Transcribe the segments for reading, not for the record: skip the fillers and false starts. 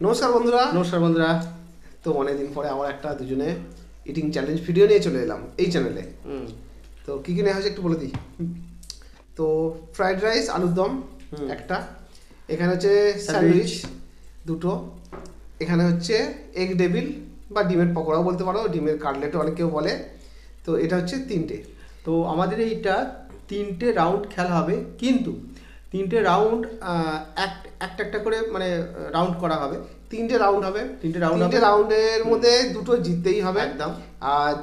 নমস্কার বন্ধুরা। নমস্কার বন্ধুরা। তো অনেকদিন পরে আবার একটা দুজনে ইটিং চ্যালেঞ্জ ভিডিও নিয়ে চলে এলাম এই চ্যানেলে। তো কী কী নেওয়া হয়েছে একটু বলে দিই। তো ফ্রাইড রাইস, আলুর দম একটা, এখানে হচ্ছে স্যান্ডউইচ দুটো, এখানে হচ্ছে এগ ডেভিল বা ডিমের পকোড়াও বলতে পারো, ডিমের কাটলেটও অনেক কেউ বলে। তো এটা হচ্ছে তিনটে। তো আমাদের এইটা 3টে রাউন্ড খেলা হবে, কিন্তু 3টে রাউন্ড একটা একটা করে মানে রাউন্ড করা হবে। তিনটে রাউন্ড হবে। 3টে রাউন্ড হবে। তিনটে রাউন্ডের মধ্যে দুটো জিততেই হবে একদম। আর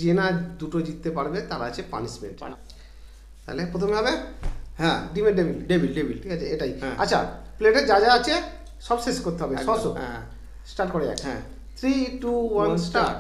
যে না দুটো জিততে পারবে তার আছে পানিশমেন্ট। তাহলে প্রথমে হবে হ্যাঁ ডিমের ডেভিল। ডেভিল ঠিক আছে, এটাই। হ্যাঁ। আচ্ছা, প্লেটে যা যা আছে সব শেষ করতে হবে। একদম, সসও হ্যাঁ। স্টার্ট করে যাক। হ্যাঁ। 3, 2, 1 স্টার্ট।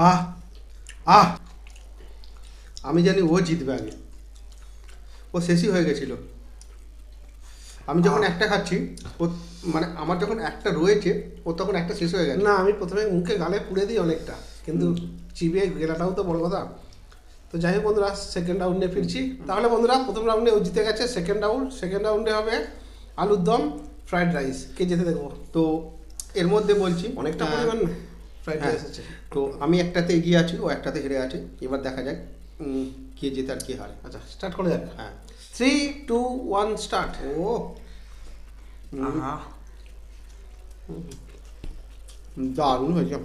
আহ আহ আমি জানি ও জিতবে আগে, ও শেষই হয়ে গেছিল। আমি যখন একটা খাচ্ছি, ও মানে আমার যখন একটা রয়েছে, ও তখন একটা শেষ হয়ে গেছে। না, আমি প্রথমে মুখে গালে পুড়ে দিই অনেকটা, কিন্তু চিবিয়ে গেলাটাও তো বড় কথা। তো যাই হোক বন্ধুরা, সেকেন্ড রাউন্ডে ফিরছি। তাহলে বন্ধুরা, প্রথম রাউন্ডে ও জিতে গেছে। সেকেন্ড রাউন্ডে হবে আলুর দম, ফ্রাইড রাইস। কে যেতে দেখবো? তো এর মধ্যে বলছি অনেকটা পরিমাণ ফ্রাইড হ্যাঁ, রাইস আছে। তো আমি একটাতে এগিয়ে আছি, ও একটাতে হেরে আছে। এবার দেখা যাক কে জেতে আর কে হারে। আচ্ছা, স্টার্ট করে যাক। হ্যাঁ। 3, 2, 1 স্টার্ট। ও আহা, দারুণ হয়েছে।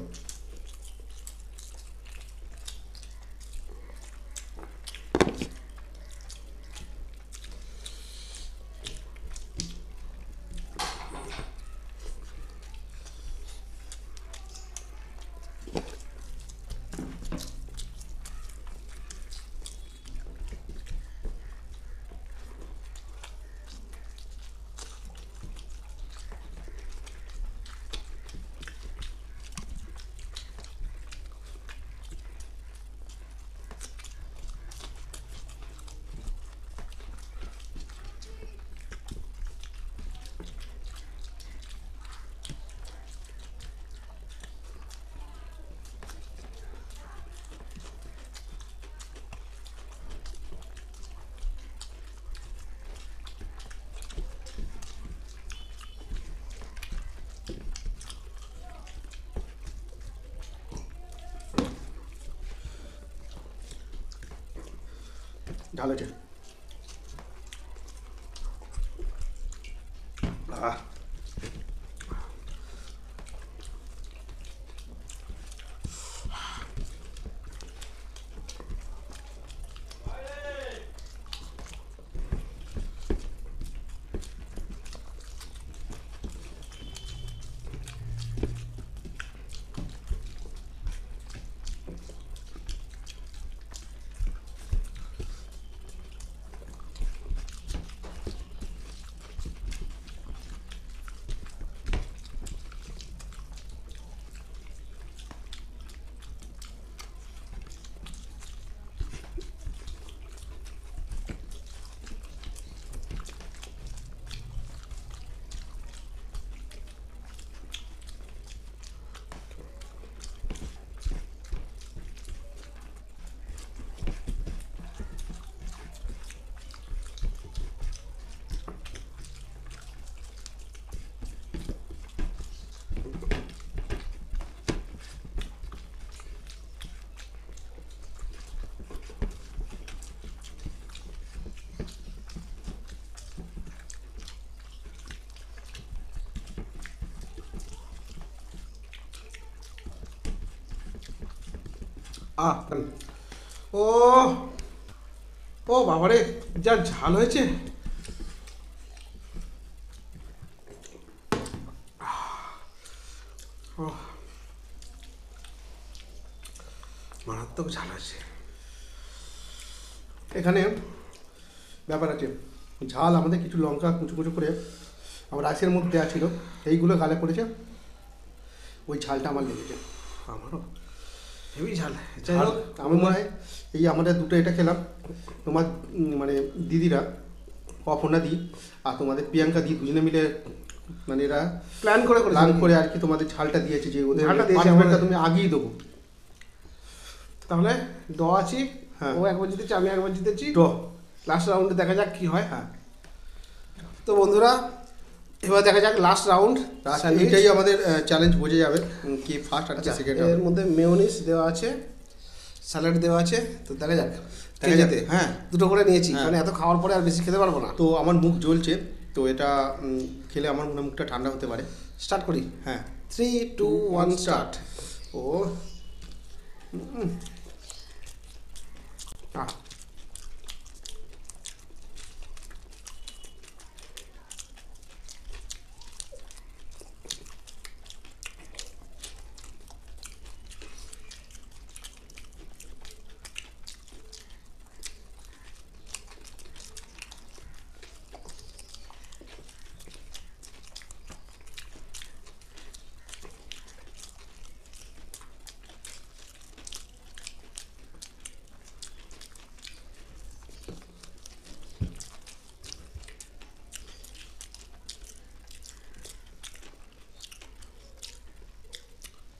ঢালেছে। আহ ও ও বাবারে, যা ঝাল হয়েছে। মারাত্মক ঝাল আছে। এখানে ব্যাপার আছে, ঝাল আমাদের কিছু লঙ্কা কুচু কুচু করে আমার রাইসের মধ্যে দেওয়া ছিল, এইগুলো গালে পড়েছে, ওই ঝালটা আমার লেগেছে। আমারও হেভি ঝাল। ঝাল আমার মনে হয় এই আমাদের দুটো এটা খেলাম, তোমার মানে দিদিরা অপর্ণা দি আর তোমাদের প্রিয়াঙ্কা দি দুজনে মিলে মানে এরা প্ল্যান করে আর কি তোমাদের ঝালটা দিয়েছে, যে ওদের ঝালটা দিয়েছে পানিশমেন্টটা তুমি আগেই দেবো। তাহলে ড আছি, হ্যাঁ। ও একবার জিতেছি, আমি একবার জিতেছি, ড লাস্ট রাউন্ডে দেখা যাক কি হয়। হ্যাঁ, তো বন্ধুরা এবার দেখা যাক লাস্ট রাউন্ড। এইটাই আমাদের চ্যালেঞ্জ বোঝা যাবে কি ফার্স্ট আর কি সেকেন্ড হবে। এর মধ্যে মেয়োনিজ দেওয়া আছে, স্যালাড দেওয়া আছে, তো দেখা যাক কে দেখা যাক। জিতে। হ্যাঁ, দুটো করে নিয়েছি, হ্যাঁ। কারণ এত খাওয়ার পরে আর বেশি খেতে পারবো না। তো আমার মুখ জ্বলছে, তো এটা খেলে আমার মনে হয় মুখটা ঠান্ডা হতে পারে। স্টার্ট করি। হ্যাঁ, 3, 2, 1 স্টার্ট। ও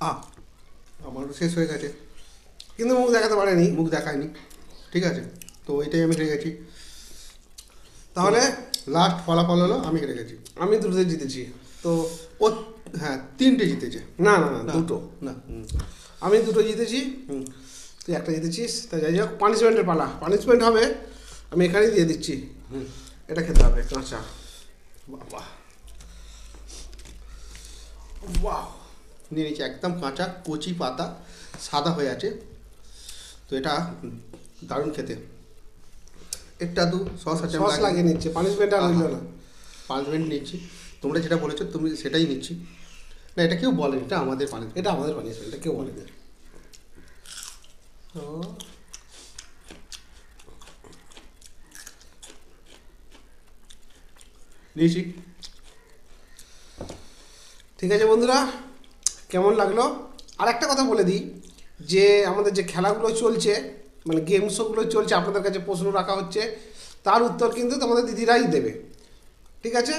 আহ, আমারও শেষ হয়ে গেছে, কিন্তু মুখ দেখাতে পারেনি। মুখ দেখায়নি, ঠিক আছে। তো এটাই আমি হেরে গেছি। তাহলে লাস্ট ফলাফল হলো আমি হেরে গেছি। আমি দুটোতে জিতেছি। তো ও হ্যাঁ, 3টে জিতেছে। না না না, দুটো। না, আমি দুটো জিতেছি, তুই একটা জিতেছিস। তা যাই হোক, পানিশমেন্টের পালা। পানিশমেন্ট হবে, আমি এখানেই দিয়ে দিচ্ছি। এটা খেতে হবে কাঁচা। বাবা বাহ, নিয়ে নিচ্ছি একদম কাঁচা কচি পাতা, সাদা হয়ে আছে। তো এটা দারুণ খেতে। একটা দু সস আছে, সস লাগিয়ে নিচ্ছে, পানিশমেন্ট আর রইল না। 5 মিনিট নিচ্ছি, তোমরা যেটা বলেছো তুমি সেটাই নিচ্ছি। না, এটা কেউ বলেনি, এটা আমাদের পানিশমেন্ট। এটা আমাদের পানিশমেন্ট, এটা কেউ বলেনি। তো নিয়েছি। ঠিক আছে বন্ধুরা, কেমন লাগলো? আর একটা কথা বলে দিই, যে আমাদের যে খেলাগুলো চলছে, মানে গেম শোগুলো চলছে, আপনাদের কাছে প্রশ্ন রাখা হচ্ছে, তার উত্তর কিন্তু তোমাদের দিদিরাই দেবে, ঠিক আছে?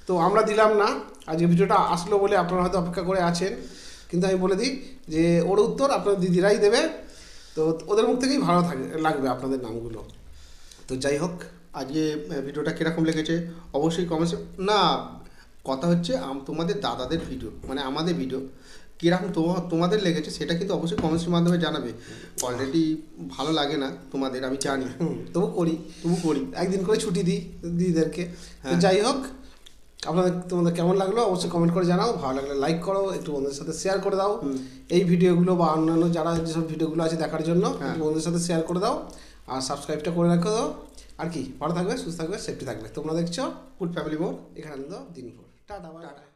তো আমরা দিলাম না, আজকে ভিডিওটা আসলো বলে আপনারা হয়তো অপেক্ষা করে আছেন, কিন্তু আমি বলে দিই যে ওর উত্তর আপনাদের দিদিরাই দেবে। তো ওদের মুখ থেকেই ভালো লাগবে আপনাদের নামগুলো। তো যাই হোক, আজকে ভিডিওটা কীরকম লেগেছে অবশ্যই কমেন্টস। না, কথা হচ্ছে তোমাদের দাদাদের ভিডিও মানে আমাদের ভিডিও কীরকম তোমাদের লেগেছে সেটা কিন্তু অবশ্যই কমেন্টসের মাধ্যমে জানাবে। অলরেডি ভালো লাগে না তোমাদের, আমি জানি, তবু করি, একদিন করে ছুটি দিই দিদিদেরকে। তো যাই হোক, তোমাদের কেমন লাগলো অবশ্যই কমেন্ট করে জানাও। ভালো লাগলে লাইক করো, একটু বন্ধুদের সাথে শেয়ার করে দাও এই ভিডিওগুলো, বা অন্যান্য যারা যেসব ভিডিওগুলো আছে দেখার জন্য বন্ধুদের সাথে শেয়ার করে দাও, আর সাবস্ক্রাইবটা করে রাখো দাও। আর কি, ভালো থাকবে, সুস্থ থাকবে, সেফটি থাকবে। তোমরা দেখছো ফুড ফ্যামিলি মোর, এখানে দিনভর। টাটা।